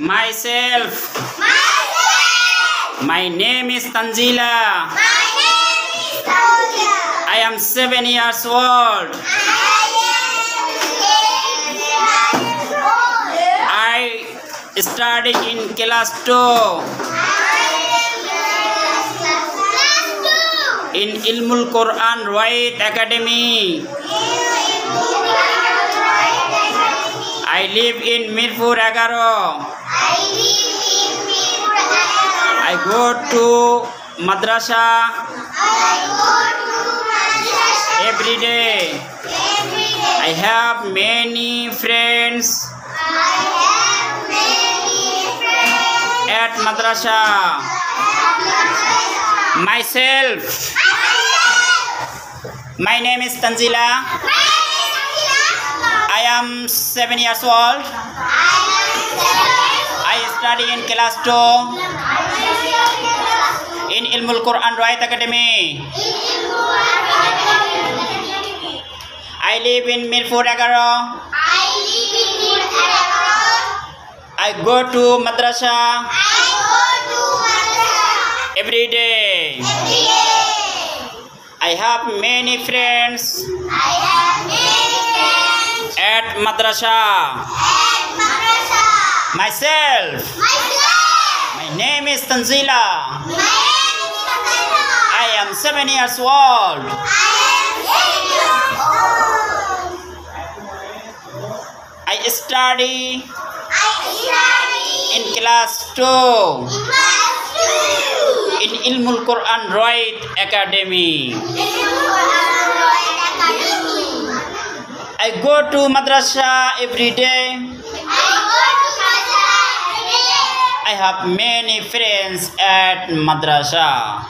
Myself. My name is Tanzila. I am 7 years old. I study in class 2 in Ilmul Quran Ruwayat Academy. I live in Mirpur 11. I go to madrasa every day. I have many friends at madrasa. Myself. My name is Tanzila. I am 7 years old. I study in class 2 in Ilmul Quran Ruwayat Academy. I live in Mirpur 11. I go to madrasa every day. I have many friends at madrasa. Myself. My name is Tanzila. I am 7 years old. I study in class 2 in Ilmul Quran Ruwayat Academy. I go to madrasa every day. I have many friends at madrasa.